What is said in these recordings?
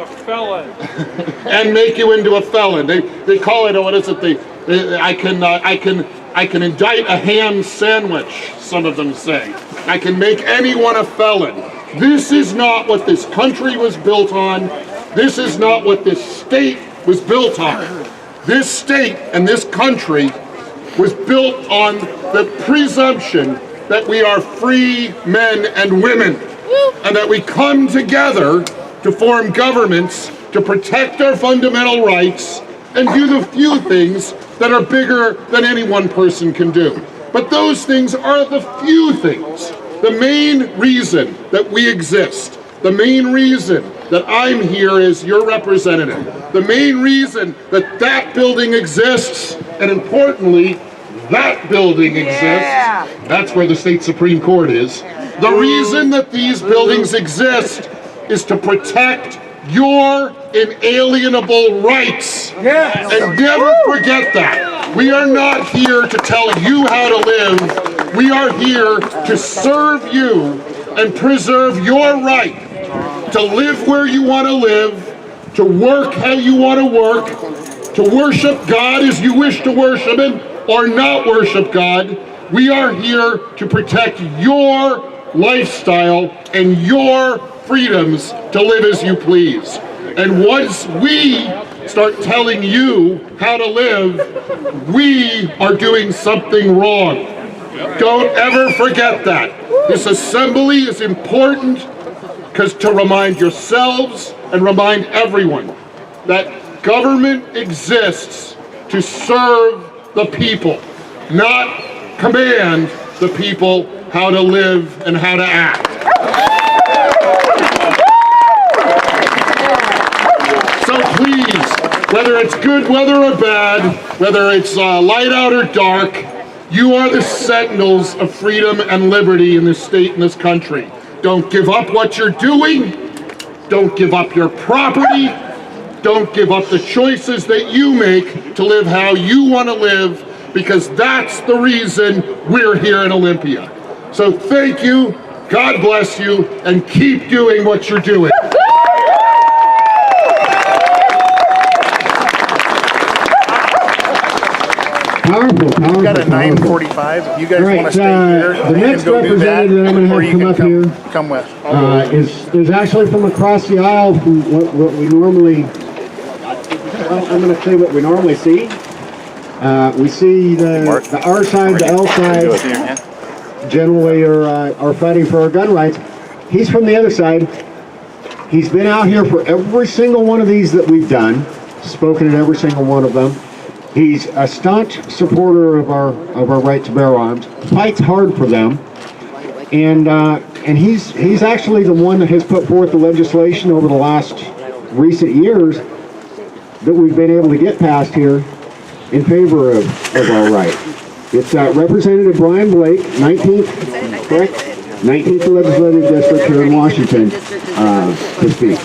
a felon. And make you into a felon. They call it, what is it? I can indict a ham sandwich, some of them say. I can make anyone a felon. This is not what this country was built on. This is not what this state was built on. This state and this country was built on the presumption that we are free men and women, and that we come together to form governments to protect our fundamental rights and do the few things that are bigger than any one person can do. But those things are the few things. The main reason that we exist, the main reason that I'm here as your representative, the main reason that that building exists, and importantly, that building exists, that's where the state Supreme Court is. The reason that these buildings exist is to protect your inalienable rights. And never forget that. We are not here to tell you how to live. We are here to serve you and preserve your right to live where you want to live, to work how you want to work, to worship God as you wish to worship Him, or not worship God. We are here to protect your lifestyle and your freedoms to live as you please. And once we start telling you how to live, we are doing something wrong. Don't ever forget that. This assembly is important because to remind yourselves and remind everyone that government exists to serve the people, not command the people how to live and how to act. So please, whether it's good weather or bad, whether it's light out or dark, you are the sentinels of freedom and liberty in this state and this country. Don't give up what you're doing. Don't give up your property. Don't give up the choices that you make to live how you want to live, because that's the reason we're here in Olympia. So thank you, God bless you, and keep doing what you're doing. Powerful. We've got a 9:45. If you guys want to stay here, the next representative that I'm going to have come up here come with. is actually from across the aisle from what we normally. Well, I'm going to say what we normally see. We see the R side, the L side, generally are fighting for our gun rights. He's from the other side. He's been out here for every single one of these that we've done, spoken at every single one of them. He's a staunch supporter of our right to bear arms, fights hard for them, and he's actually the one that has put forth the legislation over the last recent years that we've been able to get passed here in favor of our right. It's Representative Brian Blake, 19th, correct? 19th Legislative District here in Washington, to speak.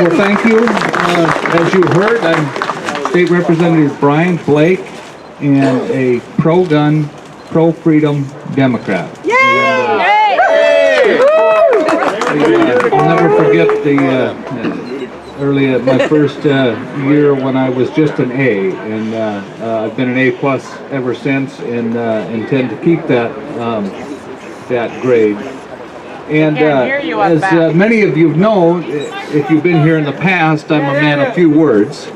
Well, thank you. As you heard, I'm State Representative Brian Blake and a pro-gun, pro-freedom Democrat. Yay! I'll never forget early my first year when I was just an A, and I've been an A+ ever since, and intend to keep that grade. And as many of you know, if you've been here in the past, I'm a man of few words.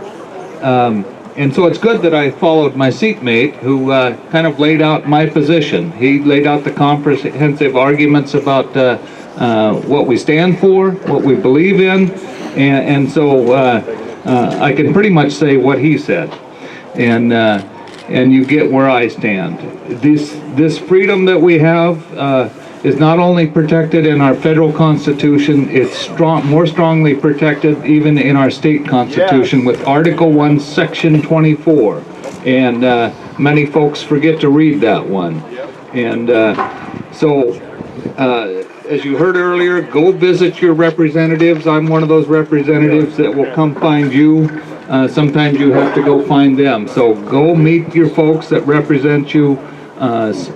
And so it's good that I followed my seatmate, who kind of laid out my position. He laid out the comprehensive arguments about what we stand for, what we believe in, and so I can pretty much say what he said. And you get where I stand. This freedom that we have is not only protected in our federal constitution, it's more strongly protected even in our state constitution with Article 1, Section 24. And many folks forget to read that one. And so, as you heard earlier, go visit your representatives. I'm one of those representatives that will come find you. Sometimes you have to go find them. So go meet your folks that represent you.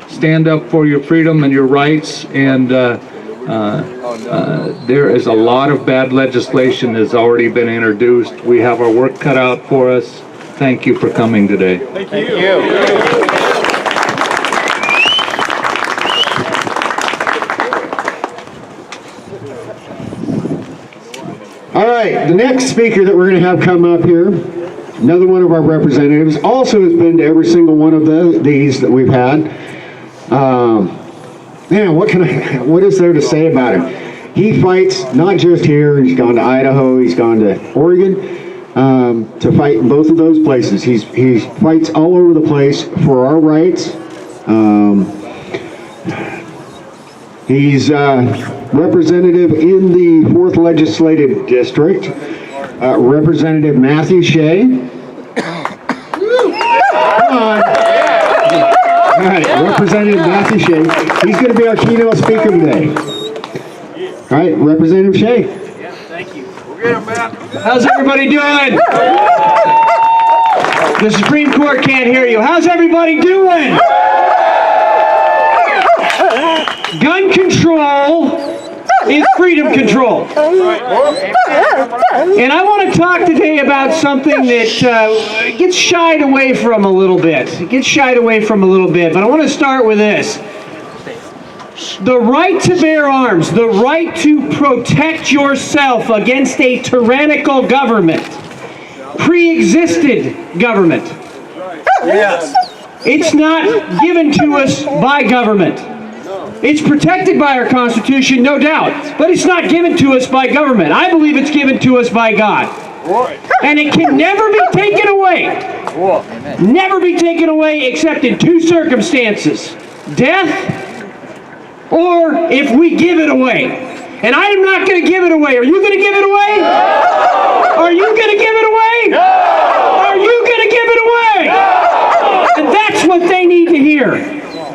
Stand up for your freedom and your rights, and There is a lot of bad legislation that's already been introduced. We have our work cut out for us. Thank you for coming today. Thank you. All right, the next speaker that we're going to have come up here, another one of our representatives, also has been to every single one of these that we've had. Man, what is there to say about him? He fights not just here, he's gone to Idaho, he's gone to Oregon, to fight in both of those places. He fights all over the place for our rights. He's representative in the 4th Legislative District, Representative Matthew Shea. Come on. All right, Representative Matthew Shea. He's going to be our keynote speaker today. All right, Representative Shea. Thank you. How's everybody doing? The Supreme Court can't hear you. How's everybody doing? Gun control is freedom control. And I want to talk today about something that gets shied away from a little bit. But I want to start with this. The right to bear arms, the right to protect yourself against a tyrannical government, pre-existed government. Yes. It's not given to us by government. It's protected by our Constitution, no doubt, but it's not given to us by government. I believe it's given to us by God. And it can never be taken away. Never be taken away except in 2 circumstances. Death, or if we give it away. And I am not going to give it away. Are you going to give it away? Are you going to give it away? Are you going to give it away? And that's what they need to hear.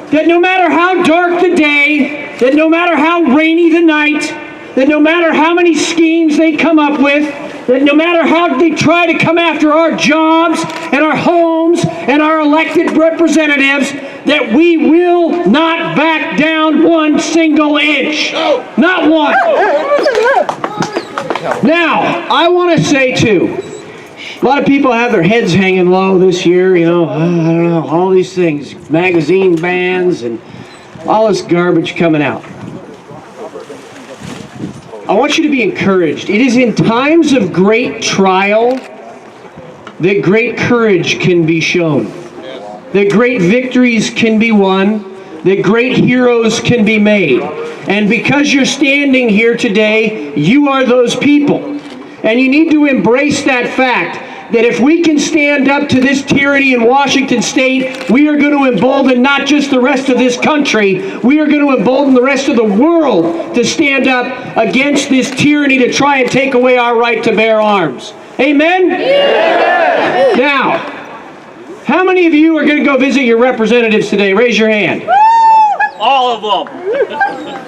That no matter how dark the day, that no matter how rainy the night, that no matter how many schemes they come up with, that no matter how they try to come after our jobs and our homes and our elected representatives, that we will not back down 1 single inch. Not one. Now, I want to say too, a lot of people have their heads hanging low this year, I don't know, all these things, magazine bans and all this garbage coming out. I want you to be encouraged. It is in times of great trial that great courage can be shown, that great victories can be won, that great heroes can be made. And because you're standing here today, you are those people. And you need to embrace that fact that if we can stand up to this tyranny in Washington State, we are going to embolden not just the rest of this country, we are going to embolden the rest of the world to stand up against this tyranny to try and take away our right to bear arms. Amen? Yeah. Now, how many of you are going to go visit your representatives today? Raise your hand. All of them.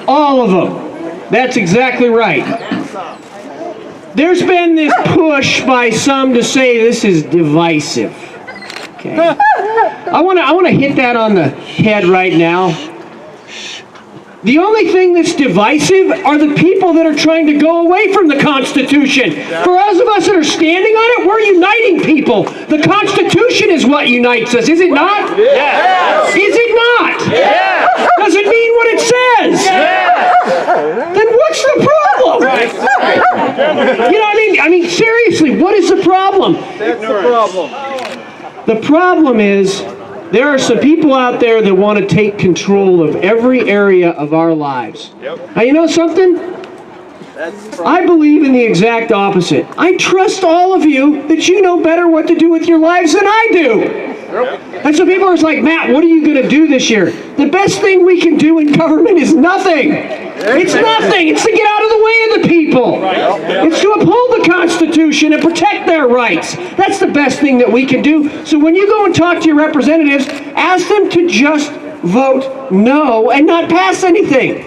All of them. That's exactly right. There's been this push by some to say this is divisive. Okay. I want to hit that on the head right now. The only thing that's divisive are the people that are trying to go away from the Constitution. For those of us that are standing on it, we're uniting people. The Constitution is what unites us, is it not? Yes. Is it not? Yes. Does it mean what it says? Yes. Then what's the problem? I mean, seriously, what is the problem? That's the problem. The problem is there are some people out there that want to take control of every area of our lives. Now, you know something? I believe in the exact opposite. I trust all of you that you know better what to do with your lives than I do. And so people are like, Matt, what are you going to do this year? The best thing we can do in government is nothing. It's nothing. It's to get out of the way of the people. It's to uphold the Constitution and protect their rights. That's the best thing that we can do. So when you go and talk to your representatives, ask them to just vote no and not pass anything.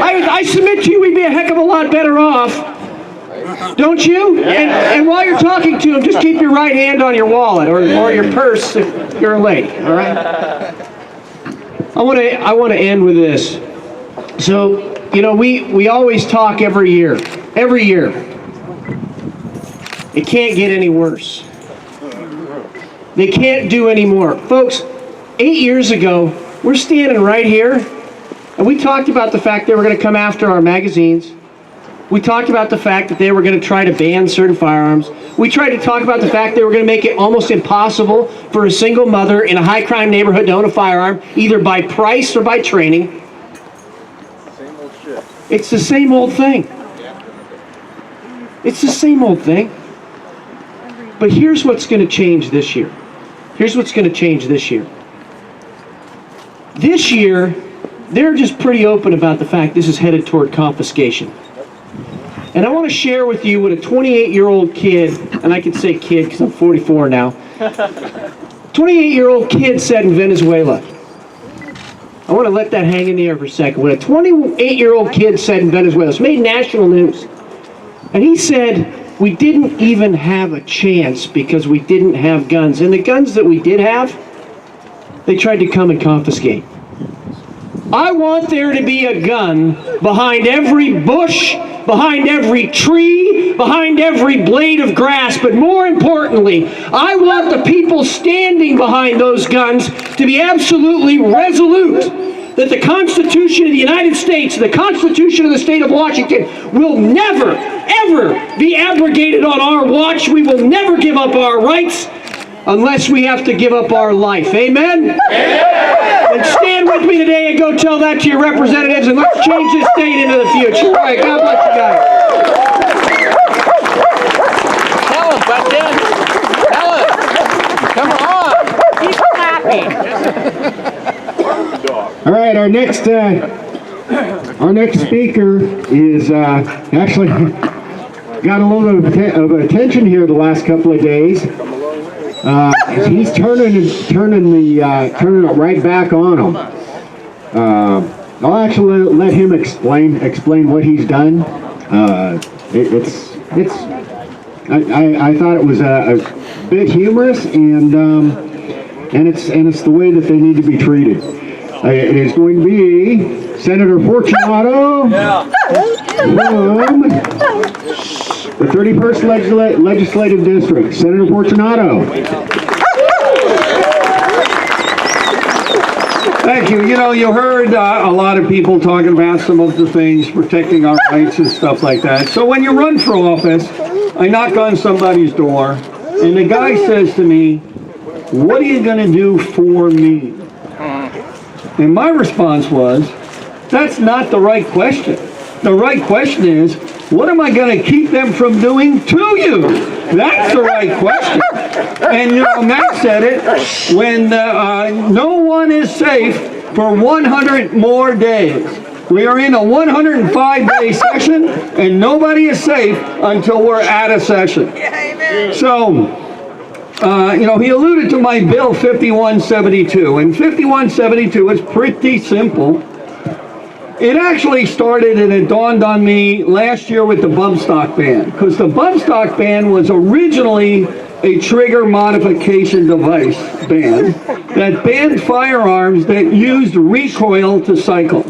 I submit to you we'd be a heck of a lot better off. Don't you? And while you're talking to them, just keep your right hand on your wallet or your purse if you're a lady. All right? I want to end with this. So you know, we always talk every year. It can't get any worse. They can't do any more. Folks, 8 years ago, we're standing right here, and we talked about the fact they were going to come after our magazines. We talked about the fact that they were going to try to ban certain firearms. We tried to talk about the fact they were going to make it almost impossible for a single mother in a high-crime neighborhood to own a firearm, either by price or by training. Same old shit. It's the same old thing. It's the same old thing. But here's what's going to change this year. Here's what's going to change this year. This year, they're just pretty open about the fact this is headed toward confiscation. And I want to share with you what a 28-year-old kid, and I can say kid because I'm 44 now, 28-year-old kid said in Venezuela. I want to let that hang in the air for a second. What a 28-year-old kid said in Venezuela. It's made national news. And he said, we didn't even have a chance because we didn't have guns. And the guns that we did have, they tried to come and confiscate. I want there to be a gun behind every bush, behind every tree, behind every blade of grass, but more importantly, I want the people standing behind those guns to be absolutely resolute that the Constitution of the United States, the Constitution of the state of Washington, will never, ever be abrogated on our watch. We will never give up our rights unless we have to give up our life. Amen? And stand with me today and go tell that to your representatives, and let's change this state into the future. All right, God bless you guys. Tell him, Buckton. Tell him. Come on. All right, our next speaker is actually got a little of attention here the last couple of days. He's turning it right back on him. I'll actually let him explain what he's done. I thought it was a bit humorous, and it's the way that they need to be treated. It is going to be Senator Fortunato from the 31st Legislative District. Senator Fortunato. Thank you. You know, you heard a lot of people talking about some of the things, protecting our rights and stuff like that. So when you run for office, I knock on somebody's door, and the guy says to me, "What are you going to do for me?" And my response was, that's not the right question. The right question is, what am I going to keep them from doing to you? That's the right question. And you know, Matt said it, when no one is safe for 100 more days. We are in a 105-day session, and nobody is safe until we're out of session. So, you know, he alluded to my bill 5172, and 5172 is pretty simple. It actually started, and it dawned on me last year with the bump stock ban, because the bump stock ban was originally a trigger modification device ban that banned firearms that used recoil to cycle.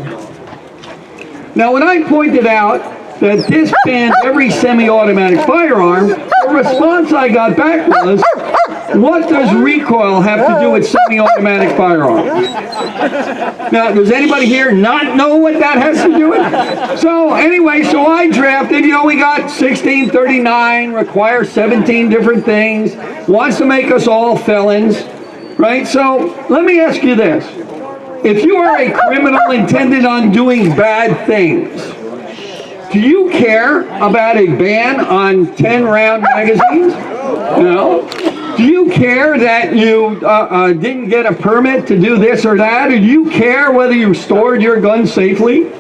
Now, when I pointed out that this banned every semi-automatic firearm, the response I got back was, what does recoil have to do with semi-automatic firearms? Now, does anybody here not know what that has to do with? So anyway, so I drafted, you know, we got 1639, requires 17 different things, wants to make us all felons, right? So let me ask you this. If you are a criminal intended on doing bad things, do you care about a ban on 10-round magazines? No. Do you care that you didn't get a permit to do this or that? Or do you care whether you stored your gun safely?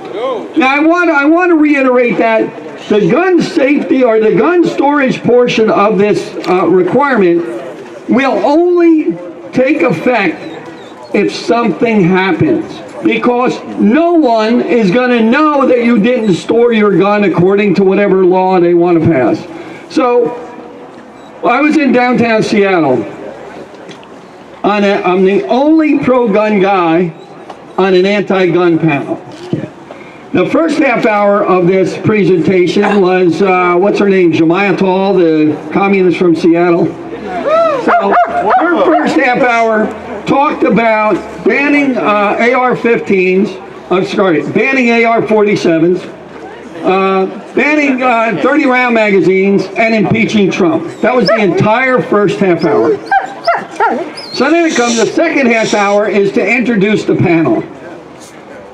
Now, I want to reiterate that the gun safety or the gun storage portion of this requirement will only take effect if something happens. Because no one is going to know that you didn't store your gun according to whatever law they want to pass. So, I was in downtown Seattle. I'm the only pro-gun guy on an anti-gun panel. The first half hour of this presentation was, what's her name, Jemiah Tall, the communist from Seattle. So her first half hour talked about banning AR-15s, banning AR-47s, banning 30-round magazines, and impeaching Trump. That was the entire first half hour. So then it comes, the second half hour is to introduce the panel.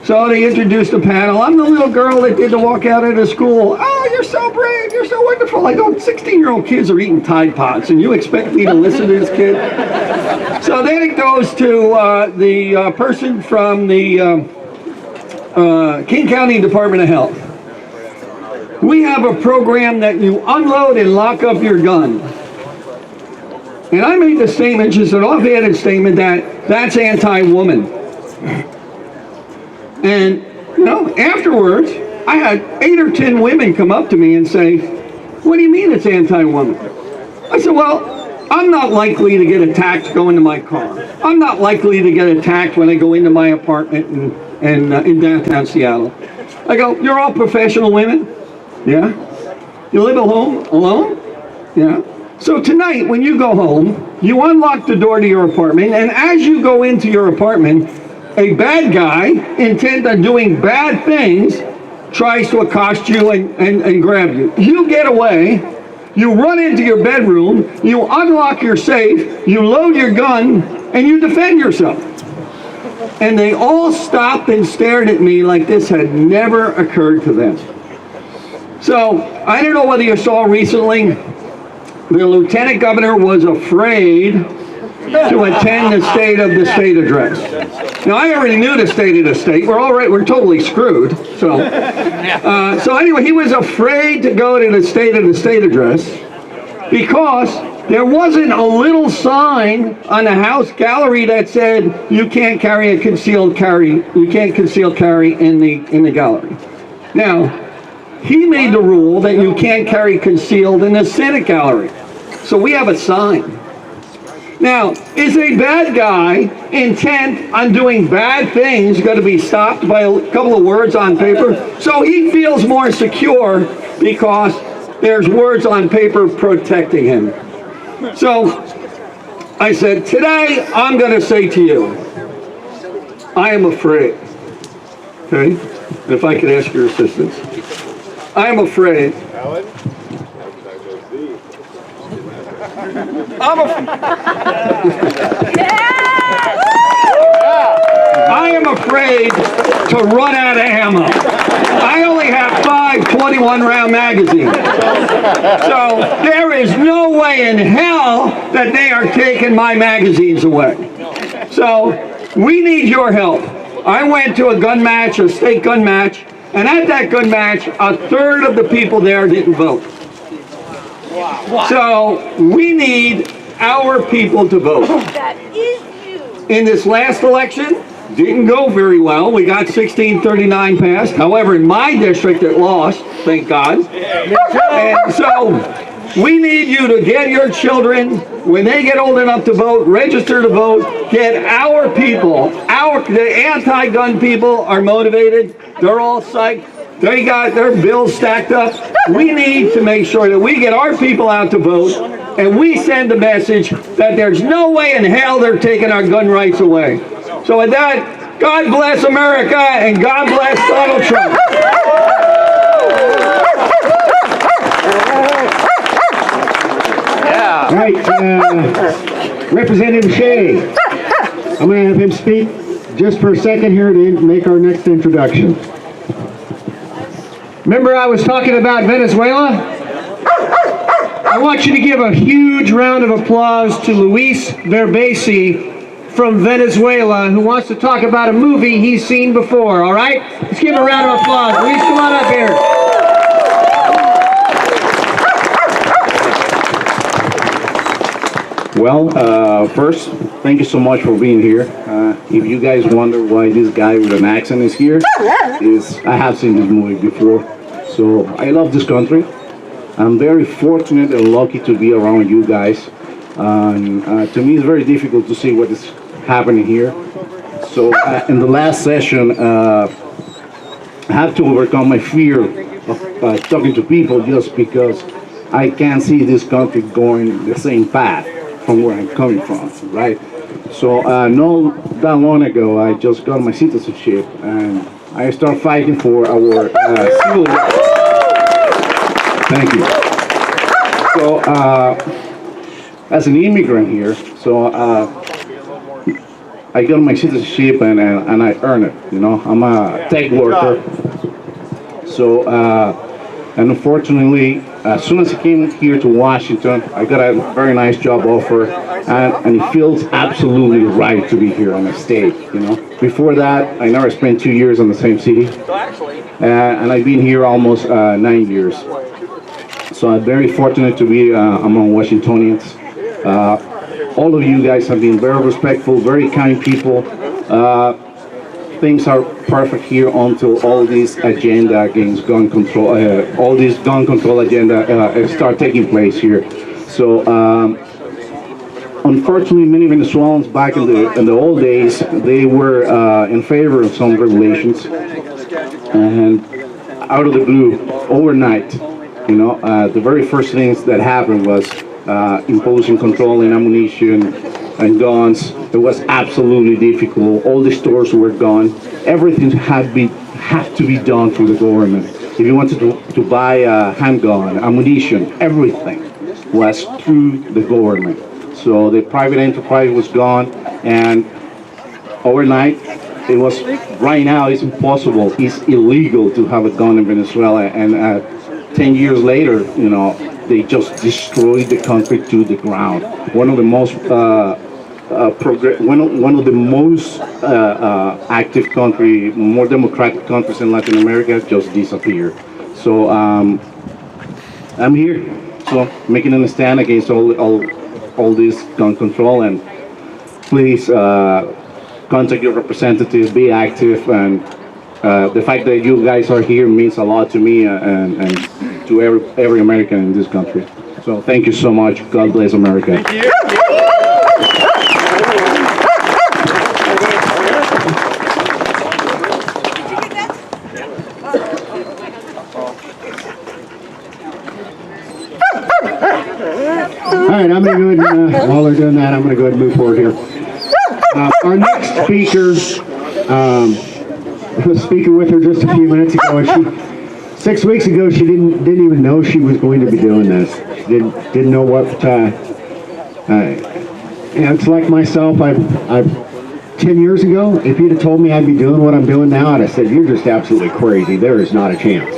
So they introduced the panel. I'm the little girl that did the walkout out of school. Oh, you're so brave, you're so wonderful. I don't, 16-year-old kids are eating Tide Pods, and you expect me to listen to this kid? So then it goes to the person from the King County Department of Health. We have a program that you unload and lock up your gun. And I made the statement, just an offhanded statement, that that's anti-woman. And, you know, afterwards, I had 8 or 10 women come up to me and say, what do you mean it's anti-woman? I said, well, I'm not likely to get attacked going to my car. I'm not likely to get attacked when I go into my apartment in downtown Seattle. I go, you're all professional women? Yeah. You live at home alone? Yeah. So tonight, when you go home, you unlock the door to your apartment, and as you go into your apartment, a bad guy, intent on doing bad things, tries to accost you and grab you. You get away, you run into your bedroom, you unlock your safe, you load your gun, and you defend yourself. And they all stopped and stared at me like this had never occurred to them. So, I don't know whether you saw recently, the lieutenant governor was afraid to attend the State of the State address. Now, I already knew the State of the State. We're all right. We're totally screwed. So anyway, he was afraid to go to the State of the State address because there wasn't a little sign on the House gallery that said you can't carry a concealed carry. You can't conceal carry in the gallery. Now, he made the rule that you can't carry concealed in the Senate gallery. So we have a sign. Now, is a bad guy intent on doing bad things going to be stopped by a couple of words on paper? So he feels more secure because there's words on paper protecting him. So I said, today I'm going to say to you, I am afraid. Okay? If I could ask your assistance. I am afraid. I am afraid to run out of ammo. I only have 5 21-round magazines. So there is no way in hell that they are taking my magazines away. So we need your help. I went to a gun match, a state gun match, and at that gun match, 1/3 of the people there didn't vote. So we need our people to vote. That is you. In this last election, didn't go very well. We got 1639 passed. However, in my district, it lost, thank God. And so we need you to get your children, when they get old enough to vote, register to vote, get our people, the anti-gun people are motivated. They're all psyched. They got their bills stacked up. We need to make sure that we get our people out to vote, and we send the message that there's no way in hell they're taking our gun rights away. So with that, God bless America, and God bless Donald Trump. All right, Representative Shea, I'm going to have him speak just for a second here to make our next introduction. Remember I was talking about Venezuela? I want you to give a huge round of applause to Luis Verbesi from Venezuela, who wants to talk about a movie he's seen before, all right? Let's give him a round of applause. Luis, come on up here. Well, first, thank you so much for being here. If you guys wonder why this guy with an accent is here, I have seen this movie before. So I love this country. I'm very fortunate and lucky to be around you guys. To me, it's very difficult to see what is happening here. So in the last session, have to overcome my fear of talking to people just because I can't see this country going the same path from where I'm coming from, right? So not that long ago, I just got my citizenship and I start fighting for our civil rights. Thank you. So as an immigrant here, so I got my citizenship and I earned it. You know, I'm a tech worker. So and unfortunately, as soon as I came here to Washington, I got a very nice job offer, and it feels absolutely right to be here in the state. You know, before that, I never spent 2 years in the same city, and I've been here almost 9 years. So I'm very fortunate to be among Washingtonians. All of you guys have been very respectful, very kind people. Things are perfect here until all this agenda against gun control, all this gun control agenda start taking place here. So unfortunately, many Venezuelans back in the old days, they were in favor of some regulations, and out of the blue, overnight, you know, the very first things that happened was imposing control in ammunition and guns. It was absolutely difficult. All the stores were gone. Everything had to be done through the government. If you wanted to buy a handgun, ammunition, everything was through the government. So the private enterprise was gone, and overnight, it was, right now it's impossible. It's illegal to have a gun in Venezuela, and 10 years later, you know, they just destroyed the country to the ground. One of the most one of the most active country, more democratic countries in Latin America just disappeared. So I'm here, so making a stand against all this gun control, and please contact your representative, be active, and the fact that you guys are here means a lot to me and to every American in this country. So thank you so much. God bless America. Thank you. All right, I'm going to go ahead and, while they're doing that, I'm going to go ahead and move forward here. Our next speaker, I was speaking with her just a few minutes ago, and 6 weeks ago, she didn't even know she was going to be doing this. She didn't know what, it's like myself, I've 10 years ago, if you'd have told me I'd be doing what I'm doing now, I'd have said, you're just absolutely crazy. There is not a chance.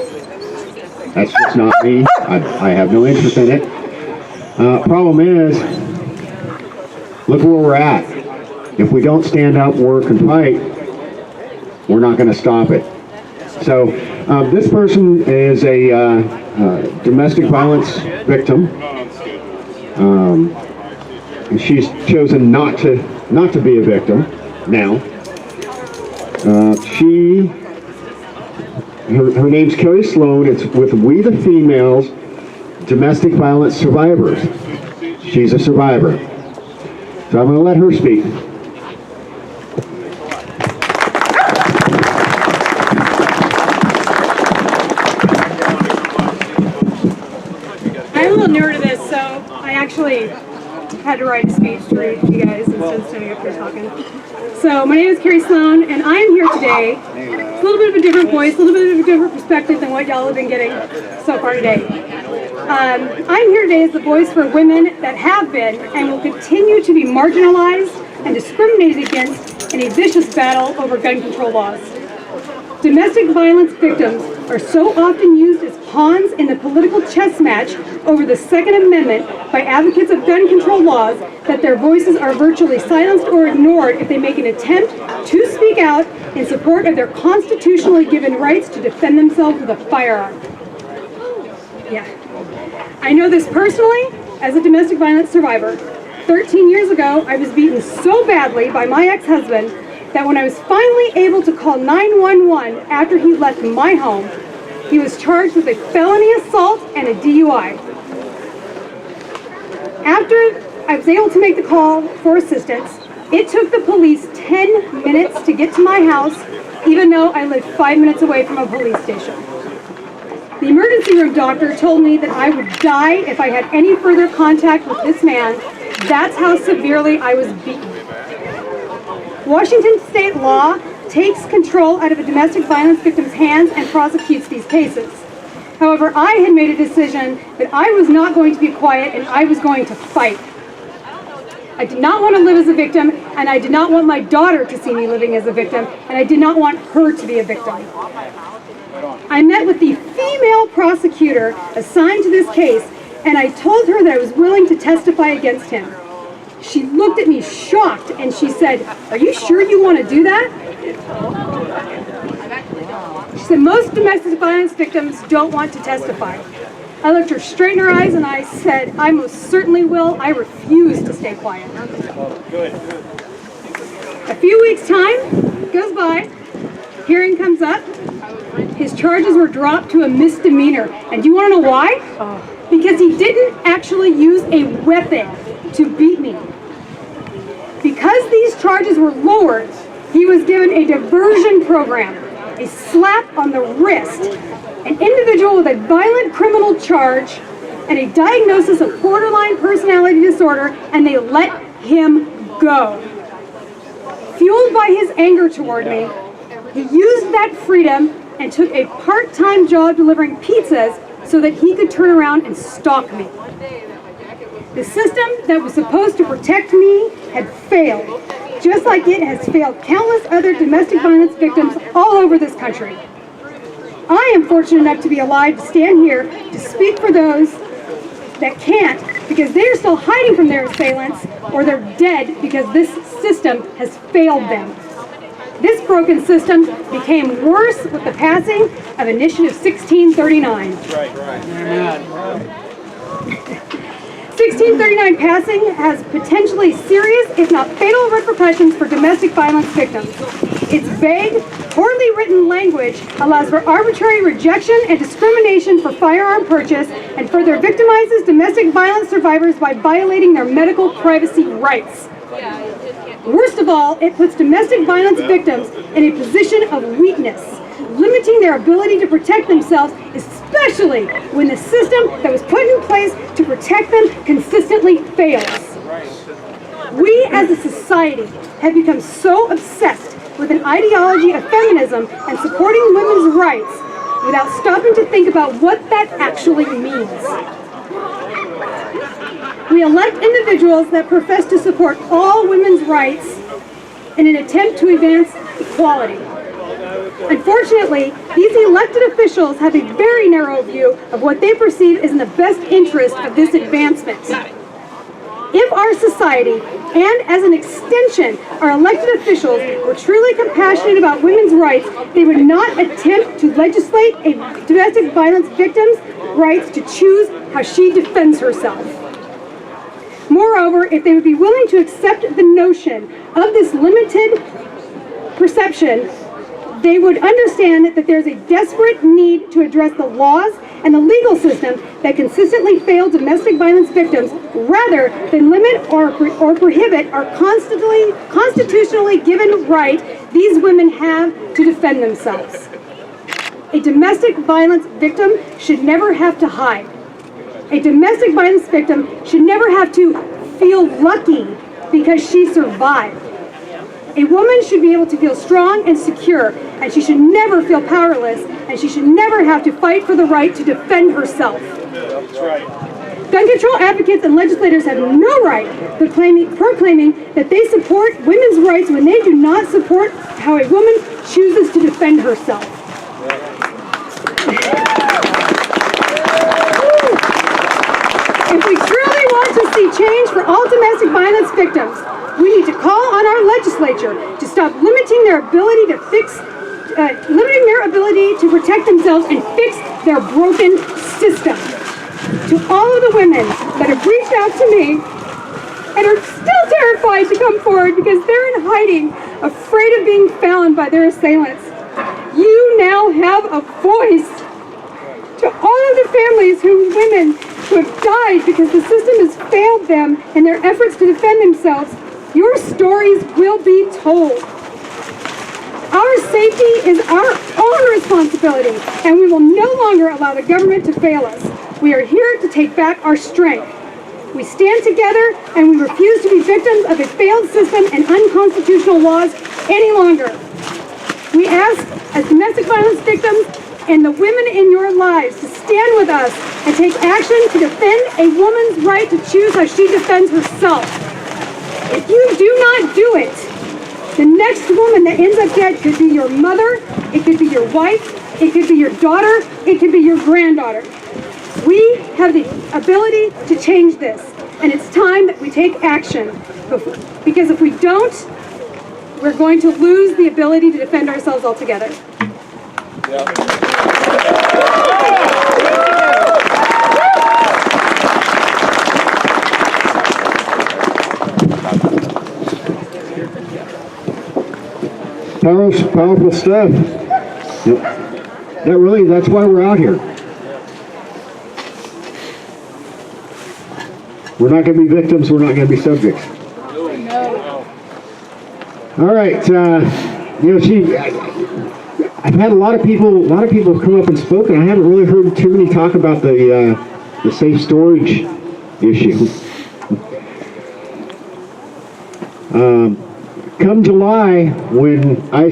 That's just not me. I have no interest in it. Problem is, look where we're at. If we don't stand up, work, and fight, we're not going to stop it. So this person is a domestic violence victim. And she's chosen not to be a victim now. Her name's Carrie Sloan. It's with We the Females Domestic Violence Survivors. She's a survivor. So I'm going to let her speak. I'm a little newer to this, so I actually had to write a speech to read to you guys instead of standing up here talking. So my name is Carrie Sloan, and I am here today. It's a little bit of a different voice, a little bit of a different perspective than what y'all have been getting so far today. I'm here today as the voice for women that have been and will continue to be marginalized and discriminated against in a vicious battle over gun control laws. Domestic violence victims are so often used as pawns in the political chess match over the Second Amendment by advocates of gun control laws that their voices are virtually silenced or ignored if they make an attempt to speak out in support of their constitutionally given rights to defend themselves with a firearm. Yeah. I know this personally as a domestic violence survivor. 13 years ago, I was beaten so badly by my ex-husband that when I was finally able to call 911 after he left my home, he was charged with a felony assault and a DUI. After I was able to make the call for assistance, it took the police 10 minutes to get to my house even though I lived 5 minutes away from a police station. The emergency room doctor told me that I would die if I had any further contact with this man. That's how severely I was beaten. Washington state law takes control out of a domestic violence victim's hands and prosecutes these cases. However, I had made a decision that I was not going to be quiet and I was going to fight. I did not want to live as a victim, and I did not want my daughter to see me living as a victim, and I did not want her to be a victim. I met with the female prosecutor assigned to this case, and I told her that I was willing to testify against him. She looked at me shocked, and she said, "Are you sure you want to do that?" She said, "Most domestic violence victims don't want to testify." I looked her straight in her eyes and I said, "I most certainly will. I refuse to stay quiet." A few weeks' time goes by, hearing comes up, his charges were dropped to a misdemeanor. And do you want to know why? Because he didn't actually use a weapon to beat me. Because these charges were lowered, he was given a diversion program, a slap on the wrist, an individual with a violent criminal charge, and a diagnosis of borderline personality disorder, and they let him go. Fueled by his anger toward me, he used that freedom and took a part-time job delivering pizzas so that he could turn around and stalk me. The system that was supposed to protect me had failed, just like it has failed countless other domestic violence victims all over this country. I am fortunate enough to be alive to stand here to speak for those that can't, because they're still hiding from their assailants, or they're dead because this system has failed them. This broken system became worse with the passing of Initiative 1639. 1639 passing has potentially serious, if not fatal, repercussions for domestic violence victims. Its vague, poorly written language allows for arbitrary rejection and discrimination for firearm purchase, and further victimizes domestic violence survivors by violating their medical privacy rights. Worst of all, it puts domestic violence victims in a position of weakness, limiting their ability to protect themselves, especially when the system that was put in place to protect them consistently fails. We as a society have become so obsessed with an ideology of feminism and supporting women's rights without stopping to think about what that actually means. We elect individuals that profess to support all women's rights in an attempt to advance equality. Unfortunately, these elected officials have a very narrow view of what they perceive is in the best interest of this advancement. If our society, and as an extension, our elected officials, were truly compassionate about women's rights, they would not attempt to legislate a domestic violence victim's rights to choose how she defends herself. Moreover, if they would be willing to accept the notion of this limited perception, they would understand that there's a desperate need to address the laws and the legal system that consistently fail domestic violence victims, rather than limit or prohibit our constitutionally given right these women have to defend themselves. A domestic violence victim should never have to hide. A domestic violence victim should never have to feel lucky because she survived. A woman should be able to feel strong and secure, and she should never feel powerless, and she should never have to fight for the right to defend herself. Gun control advocates and legislators have no right proclaiming that they support women's rights when they do not support how a woman chooses to defend herself. If we truly want to see change for all domestic violence victims, we need to call on our legislature to stop limiting their ability to protect themselves and fix their broken system. To all of the women that have reached out to me and are still terrified to come forward because they're in hiding, afraid of being found by their assailants, you now have a voice. To all of the families women who have died because the system has failed them in their efforts to defend themselves, your stories will be told. Our safety is our own responsibility, and we will no longer allow the government to fail us. We are here to take back our strength. We stand together, and we refuse to be victims of a failed system and unconstitutional laws any longer. We ask, as domestic violence victims and the women in your lives, to stand with us and take action to defend a woman's right to choose how she defends herself. If you do not do it, the next woman that ends up dead could be your mother, it could be your wife, it could be your daughter, it could be your granddaughter. We have the ability to change this, and it's time that we take action. Because if we don't, we're going to lose the ability to defend ourselves altogether. Powerful stuff. That's why we're out here. We're not going to be victims, we're not going to be subjects. All right, I've had a lot of people have come up and spoken. I haven't really heard too many talk about the safe storage issue. Come July, when I